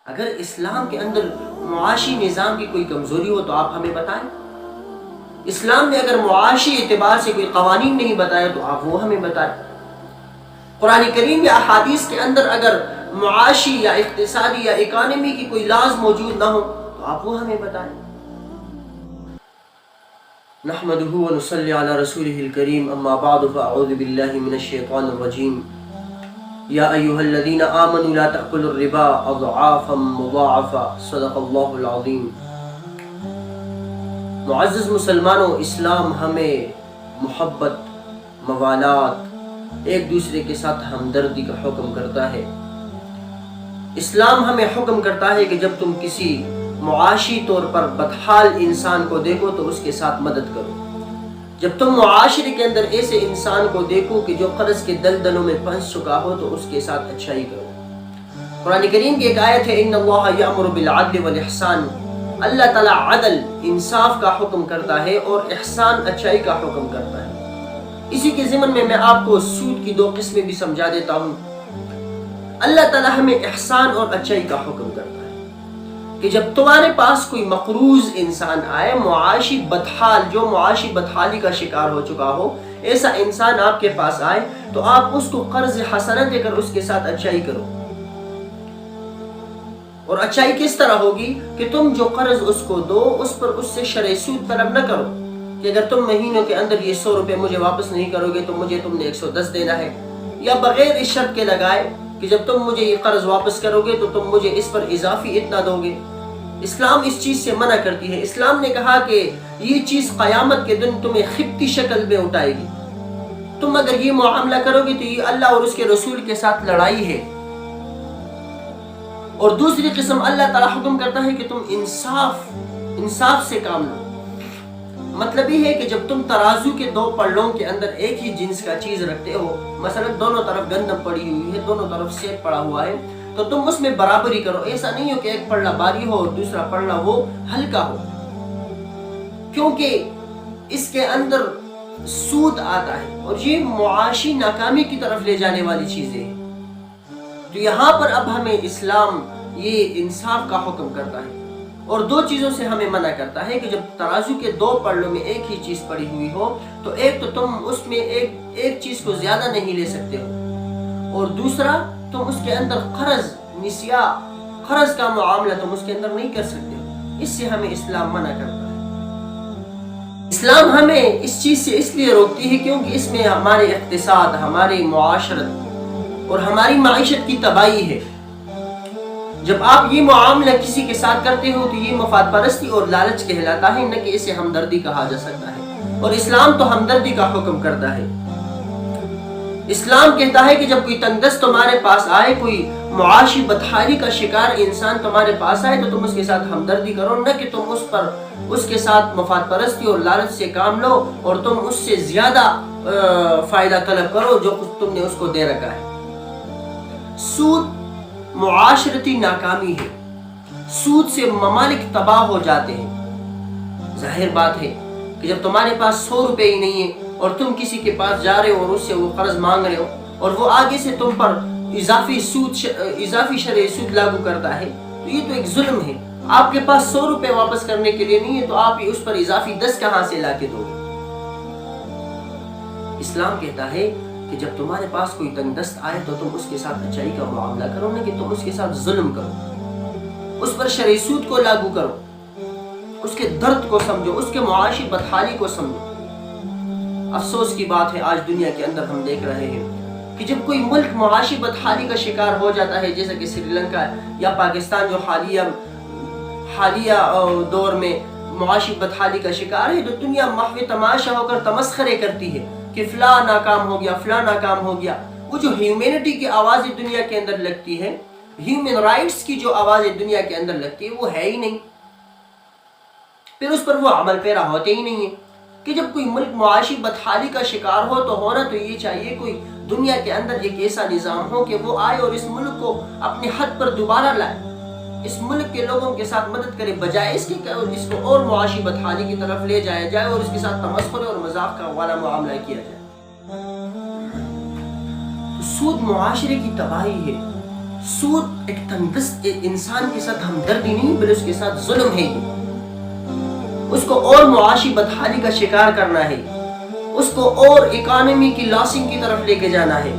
اگر اسلام کے اندر معاشی نظام کی کوئی کمزوری ہو تو آپ ہمیں بتائیں. اسلام نے اگر معاشی اعتبار سے کوئی قوانین نہیں بتایا تو آپ وہ ہمیں بتائیں. قرآن کریم یا احادیث کے اندر اگر معاشی یا اقتصادی یا اکانومی کی کوئی لاز موجود نہ ہو تو آپ وہ ہمیں بتائیں. نحمده ونصلي على رسوله الكريم اما بعد فاعوذ بالله من الشيطان الرجيم. يا ايها الذين امنوا لا تاكلوا الربا اضعافا مضاعفا صدق الله العظيم. معزز مسلمانوں، اسلام ہمیں محبت، موالات، ایک دوسرے کے ساتھ ہمدردی کا حکم کرتا ہے. اسلام ہمیں حکم کرتا ہے کہ جب تم کسی معاشی طور پر بدحال انسان کو دیکھو تو اس کے ساتھ مدد کرو. جب تم معاشرے کے اندر ایسے انسان کو دیکھو کہ جو قرض کے دلدلوں میں پھنس چکا ہو تو اس کے ساتھ اچھائی کرو. قرآن کریم کی ایک آیت ہے ان اللہ یأمر بالعدل والاحسان. اللہ تعالیٰ عدل، انصاف کا حکم کرتا ہے اور احسان، اچھائی کا حکم کرتا ہے. اسی کے ضمن میں آپ کو سود کی دو قسمیں بھی سمجھا دیتا ہوں. اللہ تعالیٰ ہمیں احسان اور اچھائی کا حکم کرتا ہے کہ جب تمہارے پاس کوئی مقروض انسان آئے، معاشی بدحال، جو معاشی بدحالی کا شکار ہو چکا ہو، ایسا انسان آپ کے پاس آئے تو آپ اس کو قرض حسنہ دے کر اس کے ساتھ اچھائی کرو. اور اچھائی کس طرح ہوگی کہ تم جو قرض اس کو دو اس پر اس سے شرعی سود طلب نہ کرو کہ اگر تم مہینوں کے اندر یہ 100 روپے مجھے واپس نہیں کرو گے تو مجھے تم نے 110 دینا ہے، یا بغیر اس شرط کے لگائے کہ جب تم مجھے یہ قرض واپس کرو گے تو تم مجھے اس پر اضافی اتنا دو گے. اسلام اس چیز سے منع کرتی ہے. اسلام نے کہا کہ یہ چیز قیامت کے دن تمہیں خبتی شکل میں اٹھائے گی. تم اگر یہ معاملہ کرو گے تو یہ اللہ اور اس کے رسول کے ساتھ لڑائی ہے. اور دوسری قسم اللہ تعالیٰ حکم کرتا ہے کہ تم انصاف سے کام لو. مطلب یہ ہے کہ جب تم ترازو کے دو پلڑوں کے اندر ایک ہی جنس کا چیز رکھتے ہو، مثلا دونوں طرف گندم پڑی ہوئی ہے، دونوں طرف سیب پڑا ہوا ہے، تو تم اس میں برابری کرو. ایسا نہیں ہو کہ ایک پلڑا بھاری ہو اور دوسرا پلڑا وہ ہلکا ہو، کیونکہ اس کے اندر سود آتا ہے اور یہ معاشی ناکامی کی طرف لے جانے والی چیزیں ہیں. تو یہاں پر اب ہمیں اسلام یہ انصاف کا حکم کرتا ہے اور دو چیزوں سے ہمیں منع کرتا ہے کہ جب ترازو کے دو پلڑوں میں ایک ہی چیز پڑی ہوئی ہو تو ایک تو تم اس میں ایک چیز کو زیادہ نہیں لے سکتے ہو، اور دوسرا تم اس کے اندر قرض کا معاملہ تم اس کے اندر نہیں کر سکتے ہو. اس سے ہمیں اسلام منع کرتا ہے. اسلام ہمیں اس چیز سے اس لیے روکتی ہے کیونکہ اس میں ہمارے اقتصاد، ہماری معاشرت اور ہماری معیشت کی تباہی ہے. جب آپ یہ معاملہ کسی کے ساتھ کرتے ہو تو یہ مفاد پرستی اور لالچ کہلاتا ہے، نہ کہ اسے ہمدردی کہا جا سکتا ہے. اور اسلام تو ہمدردی کا حکم کرتا ہے. اسلام کہتا ہے کہ جب کوئی تنگدست تمہارے پاس آئے، کوئی معاشی بدحالی کا شکار انسان تمہارے پاس آئے تو تم اس کے ساتھ ہمدردی کرو، نہ کہ تم اس کے ساتھ مفاد پرستی اور لالچ سے کام لو اور تم اس سے زیادہ فائدہ طلب کرو جو تم نے اس کو دے رکھا ہے. سود معاشرتی ناکامی ہے. سود سے ممالک تباہ ہو جاتے ہیں. ظاہر بات ہے کہ جب تمہارے پاس 100 روپے ہی نہیں ہے اور تم کسی کے پاس جا رہے ہو اور اس سے وہ قرض مانگ رہے ہو اور وہ آگے سے تم پر اضافی شرعی سود لاگو کرتا ہے تو یہ تو ایک ظلم ہے. آپ کے پاس 100 روپے واپس کرنے کے لیے نہیں ہے تو آپ اس پر اضافی 10 کہاں سے لا کے دو گے؟ اسلام کہتا ہے کہ جب تمہارے پاس کوئی تنگدست آئے تو تم اس کے ساتھ اچھائی کا معاملہ کرو، نہ کہ تم اس کے ساتھ ظلم کرو، اس پر شرعی سود کو لاگو کرو، اس کے درد کو سمجھو، اس کے معاشی بدحالی کو سمجھو. افسوس کی بات ہے آج دنیا کے اندر ہم دیکھ رہے ہیں کہ جب کوئی ملک معاشی بدحالی کا شکار ہو جاتا ہے، جیسا کہ سری لنکا یا پاکستان جو حالیہ دور میں معاشی بدحالی کا شکار ہے، تو دنیا محو تماشا ہو کر تمسخرے کرتی ہے کہ فلاں ناکام ہو گیا، فلاں ناکام ہو گیا. وہ جو ہیومینٹی کی آوازیں دنیا کے اندر لگتی ہے، ہیومن رائٹس کی جو آوازیں دنیا کے اندر لگتی ہے، وہ ہے ہی نہیں. پھر اس پر وہ عمل پیرا ہوتے ہی نہیں ہے. کہ جب کوئی ملک معاشی بدحالی کا شکار ہو تو ہونا تو یہ چاہیے کوئی دنیا کے اندر ایک ایسا نظام ہو کہ وہ آئے اور اس ملک کو اپنے حد پر دوبارہ لائے، اس ملک کے لوگوں کے ساتھ مدد کرے، بجائے اس کو اور معاشی بدحالی کی طرف لے جایا جائے اور اس کے ساتھ تمسخر اور مذاق کا والا معاملہ کیا جائے. سود معاشرے کی تباہی ہے. سود ایک تندرست انسان کے ساتھ ہمدردی نہیں بلکہ اس کے ساتھ ظلم ہے، یہ اس کو اور معاشی بدحالی کا شکار کرنا ہے، اس کو اور اکانومی کی لاسنگ کی طرف لے کے جانا ہے۔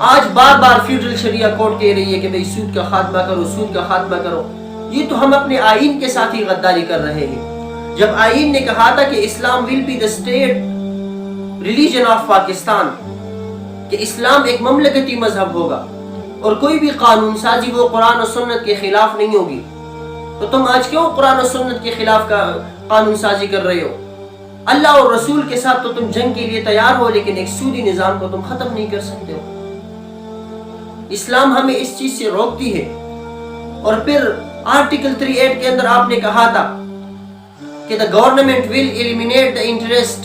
آج بار بار فیڈرل شریعہ کورٹ کہہ رہی ہے کہ بھئی سود کا خاتمہ کرو، سود کا خاتمہ کرو۔ یہ تو ہم اپنے آئین کے ساتھ ہی غداری کر رہے ہیں۔ جب آئین نے کہا تھا کہ Islam will be the state religion of Pakistan, کہ اسلام ایک مملکتی مذہب ہوگا اور کوئی بھی قانون سازی وہ قرآن و سنت کے خلاف نہیں ہوگی، تو تم آج کیوں قرآن و سنت کے خلاف کا قانون سازی کر رہے ہو؟ اللہ اور رسول کے ساتھ تو تم جنگ کے لیے تیار ہو، لیکن ایک سودی نظام کو تم ختم نہیں کر سکتے ہو۔ اسلام ہمیں اس چیز سے روکتی ہے۔ اور پھر آرٹیکل 38 کے اندر آپ نے کہا تھا کہ the government will eliminate the interest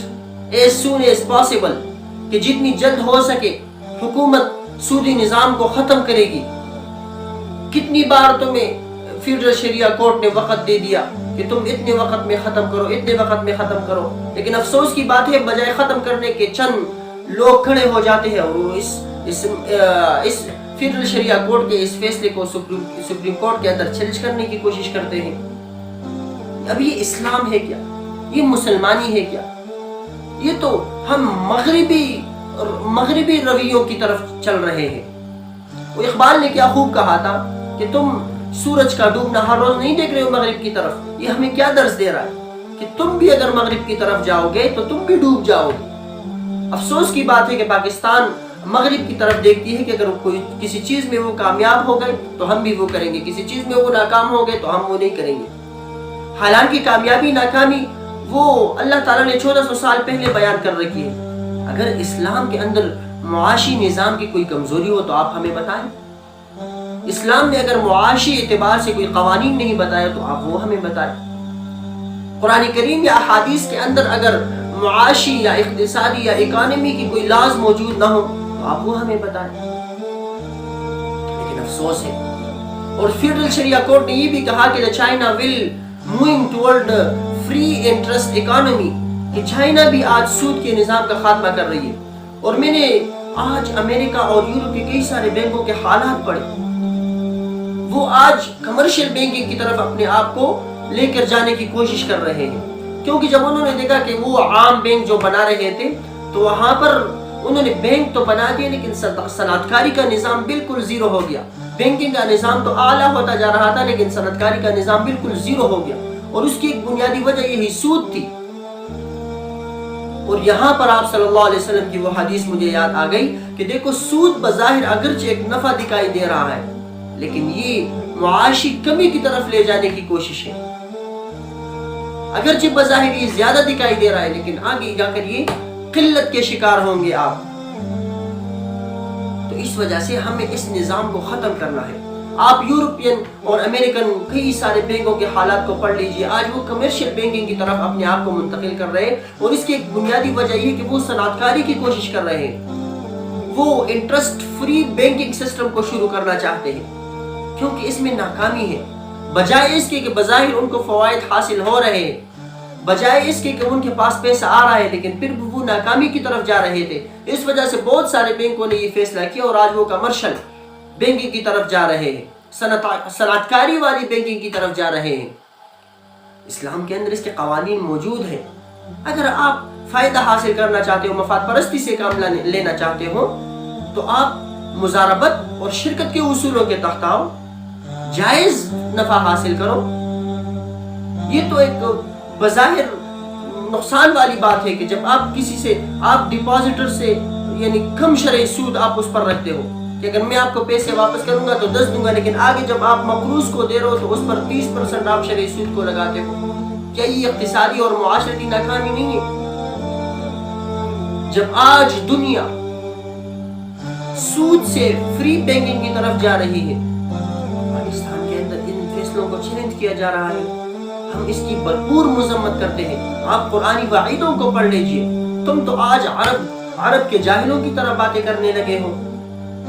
as soon as possible، کہ جتنی جلد ہو سکے حکومت سودی نظام کو ختم کرے گی۔ کتنی بار تمہیں فیڈرل شریعہ کورٹ نے وقت دے دیا کہ تم اتنے وقت میں ختم کرو، اتنے وقت میں ختم کرو، لیکن افسوس کی بات ہے بجائے ختم کرنے کے چند لوگ کھڑے ہو جاتے ہیں اور وہ اس فیڈرل شریعہ کورٹ کے اس فیصلے کو سپریم کورٹ کے اندر چیلنج کرنے کی کوشش کرتے ہیں۔ اب یہ اسلام ہے کیا؟ یہ مسلمانی ہے کیا؟ یہ تو ہم مغربی رویوں کی طرف چل رہے ہیں۔ وہ اقبال نے کیا خوب کہا تھا کہ تم سورج کا ڈوبنا ہر روز نہیں دیکھ رہے ہو مغرب کی طرف۔ یہ ہمیں کیا درس دے رہا ہے کہ تم بھی اگر مغرب کی طرف جاؤ گے تو تم بھی ڈوب جاؤ گے۔ افسوس کی بات ہے کہ پاکستان مغرب کی طرف دیکھتی ہے کہ اگر کوئی کسی چیز میں وہ کامیاب ہو گئے تو ہم بھی وہ کریں گے، کسی چیز میں وہ ناکام ہو گئے تو ہم وہ نہیں کریں گے۔ حالانکہ کامیابی ناکامی وہ اللہ تعالیٰ نے 1400 سال پہلے بیان کر رکھی ہے۔ اگر اسلام کے اندر معاشی نظام کی کوئی کمزوری ہو تو آپ ہمیں بتائیں۔ اسلام نے اگر معاشی اعتبار سے کوئی قوانین نہیں بتایا تو آپ وہ ہمیں بتائیں۔ قرآن کریم یا احادیث کے اندر اگر معاشی یا اقتصادی یا اکانومی کی کوئی لاز موجود نہ ہو تو آپ وہ ہمیں بتائیں۔ لیکن افسوس ہے، اور فیڈرل شریعہ کورٹ نے یہ بھی کہا کہ China will moving toward free interest economy, کہ چائنا بھی آج سود کے نظام کا خاتمہ کر رہی ہے۔ اور میں نے آج امریکہ اور یورپ کے کئی سارے بینکوں کے حالات پڑھے، وہ آج کمرشل بینکنگ کی طرف اپنے آپ کو لے کر جانے کی کوشش کر رہے ہیں، کیونکہ جب انہوں نے دیکھا کہ وہ عام بینک جو بنا رہے تھے تو وہاں پر انہوں نے بینک تو بنا دیے لیکن صنعت کاری کا نظام بالکل زیرو ہو گیا۔ بینکنگ کا نظام تو اعلیٰ ہوتا جا رہا تھا لیکن صنعت کاری کا نظام بالکل زیرو ہو گیا، اور اس کی ایک بنیادی وجہ یہی سود تھی۔ اور یہاں پر آپ صلی اللہ علیہ وسلم کی وہ حدیث مجھے یاد آ گئی کہ دیکھو سود بظاہر اگرچہ ایک نفع دکھائی دے رہا ہے لیکن یہ معاشی کمی کی طرف لے جانے کی کوشش ہے۔ اگرچہ بظاہر یہ زیادہ دکھائی دے رہا ہے لیکن آگے جا کر یہ قلت کے شکار ہوں گے آپ۔ تو اس وجہ سے ہمیں اس نظام کو ختم کرنا ہے۔ آپ یورپین اور امریکن کئی سارے بینکوں کے حالات کو پڑھ لیجئے، آج وہ کمرشل بینکنگ کی طرف اپنے آپ کو منتقل کر رہے ہیں، اور اس کی ایک بنیادی وجہ یہ کہ وہ صنعت کاری کی کوشش کر رہے ہیں۔ وہ انٹرسٹ فری بینکنگ سسٹم کو شروع کرنا چاہتے ہیں کیونکہ اس میں ناکامی ہے، بجائے اس کے کہ بظاہر ان کو فوائد حاصل ہو رہے ہیں، بجائے اس کے کہ ان کے پاس پیسہ آ رہا ہے لیکن پھر وہ ناکامی کی طرف جا رہے تھے۔ اس وجہ سے بہت سارے بینکوں نے یہ فیصلہ کیا اور آج وہ کمرشل بینکنگ کی طرف جا رہے ہیں، صنعت کاری والی بینکنگ کی طرف جا رہے ہیں۔ اسلام کے اندر اس کے قوانین موجود ہیں۔ اگر آپ فائدہ حاصل کرنا چاہتے ہو، مفاد پرستی سے کام لینا چاہتے ہو تو آپ مزاربت اور شرکت کے اصولوں کے تحت آؤ، جائز نفع حاصل کرو۔ یہ تو ایک بظاہر نقصان والی بات ہے کہ جب آپ کسی سے، آپ ڈپازیٹر سے یعنی کم شرعی سود آپ اس پر رکھتے ہو کہ اگر میں آپ کو پیسے واپس کروں گا تو 10 دوں گا، لیکن آگے جب آپ مقروض کو دے رہے ہو تو اس پر 30% آپ شرعی سود کو لگاتے ہو۔ کیا یہ اقتصادی اور معاشرتی ناکامی نہیں ہے؟ جب آج دنیا سود سے فری بینکنگ کی طرف جا رہی ہے، پاکستان کے اندر ان فیصلوں کو چیلنج کیا جا رہا ہے، ہم اس کی بھرپور مذمت کرتے ہیں۔ آپ قرآنی وعیدوں کو پڑھ لیجئے، تم تو آج عرب کے جاہلوں کی طرح باتیں کرنے لگے ہو،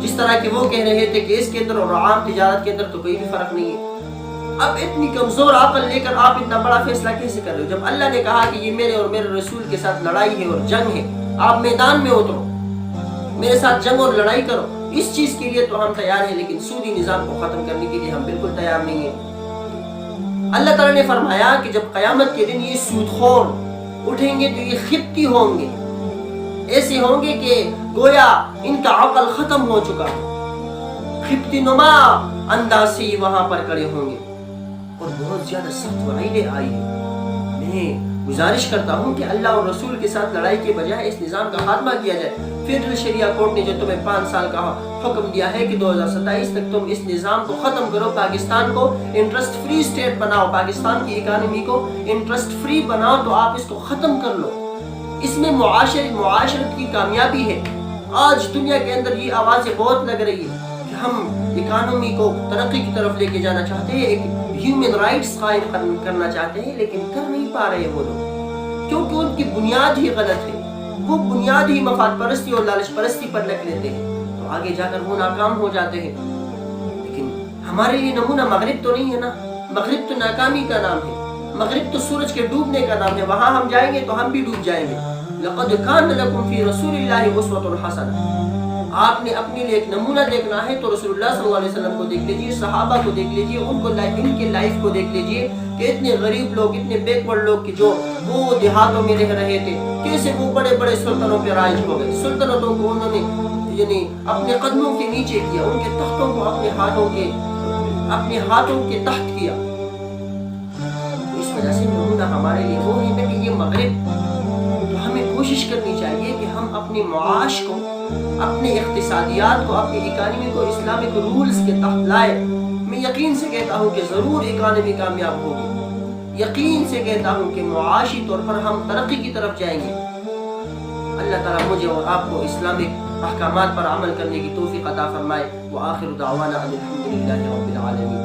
جس طرح کہ وہ کہہ رہے تھے کہ اس کے اندر اور عام تجارت کے اندر تو کوئی بھی فرق نہیں ہے۔ اب اتنی کمزور عقل لے کر آپ اتنا بڑا فیصلہ کیسے کر رہے ہو؟ جب اللہ نے کہا کہ یہ میرے اور میرے رسول کے ساتھ لڑائی ہے اور جنگ ہے، آپ میدان میں اترو، میرے ساتھ جنگ اور لڑائی کرو، اس چیز کے لیے تو ہم تیار ہیں، لیکن سودی نظام کو ختم کرنے کے لیے ہم بالکل تیار نہیں ہیں۔ اللہ تعالیٰ نے فرمایا کہ جب قیامت کے دن یہ سود خور اٹھیں گے تو یہ خبتی ہوں گے، ایسے ہوں گے کہ گویا ان کا عقل ختم ہو چکا، خبتی نما انداز سے وہاں پر کھڑے ہوں گے، اور بہت زیادہ سخت وعیدیں آئی ہیں۔ میں گزارش کرتا ہوں کہ اللہ اور رسول کے ساتھ لڑائی کے بجائے اس نظام کا خاتمہ کیا جائے۔ فیڈرل شریعہ کورٹ نے جو تمہیں 5 سال کا حکم دیا ہے کہ 2027 تک تم اس نظام کو ختم کرو، پاکستان کو انٹرسٹ فری اسٹیٹ بناؤ، پاکستان کی اکانومی کو انٹرسٹ فری بناؤ، تو آپ اس کو ختم کر لو۔ اس میں معاشرت کی کامیابی ہے۔ آج دنیا کے اندر یہ آوازیں بہت لگ رہی ہے کہ ہم اکانومی کو ترقی کی طرف لے کے جانا چاہتے ہیں، ایک ہیومن رائٹس قائم کرنا چاہتے ہیں، لیکن کر نہیں پا رہے وہ لوگ، کیونکہ ان کی بنیاد ہی غلط ہے۔ وہ بنیاد ہی مفاد پرستی اور لالچ پرستی پر رکھ لیتے ہیں، تو آگے جا کر وہ ناکام ہو جاتے ہیں۔ لیکن ہمارے لیے نمونہ مغرب تو نہیں ہے نا، مغرب تو ناکامی کا نام ہے، مغرب تو سورج کے ڈوبنے کا نام ہے، وہاں ہم جائیں گے تو ہم بھی ڈوب جائیں گے۔ لقد کان لکم فی رسول اللہ اسوۃ حسنہ، آپ نے اپنے لیے ایک نمونہ دیکھنا ہے تو رسول اللہ صلی اللہ علیہ وسلم کو دیکھ لیجیے، صحابہ کو دیکھ لیجیے، ان کے لائف کو دیکھ لیجیے کہ اتنے غریب لوگ، اتنے بیکورڈ لوگ کہ جو وہ دیہاتوں میں رہ رہے تھے، کیسے وہ بڑے بڑے سلطنوں پہ رائج ہو گئے، سلطنتوں کو انہوں نے یعنی اپنے قدموں کے نیچے کیا، ان کے تختوں کو اپنے ہاتھوں کے تحت کیا۔ اس وجہ سے نمونہ ہمارے لیے وہ ہے کہ یہ مغرب، تو ہمیں کوشش کرنی چاہیے کہ ہم اپنے معاش کو، اپنے اقتصادیات کو، اپنی اکانومی کو اسلامک رولز کے تحت لائے۔ میں یقین سے کہتا ہوں کہ ضرور اکانومی کامیاب ہوگی، یقین سے کہتا ہوں کہ معاشی طور پر ہم ترقی کی طرف جائیں گے۔ اللہ تعالیٰ مجھے اور آپ کو اسلامک احکامات پر عمل کرنے کی توفیق عطا فرمائے۔ وآخر دعوانا ان الحمد للہ رب العالمین۔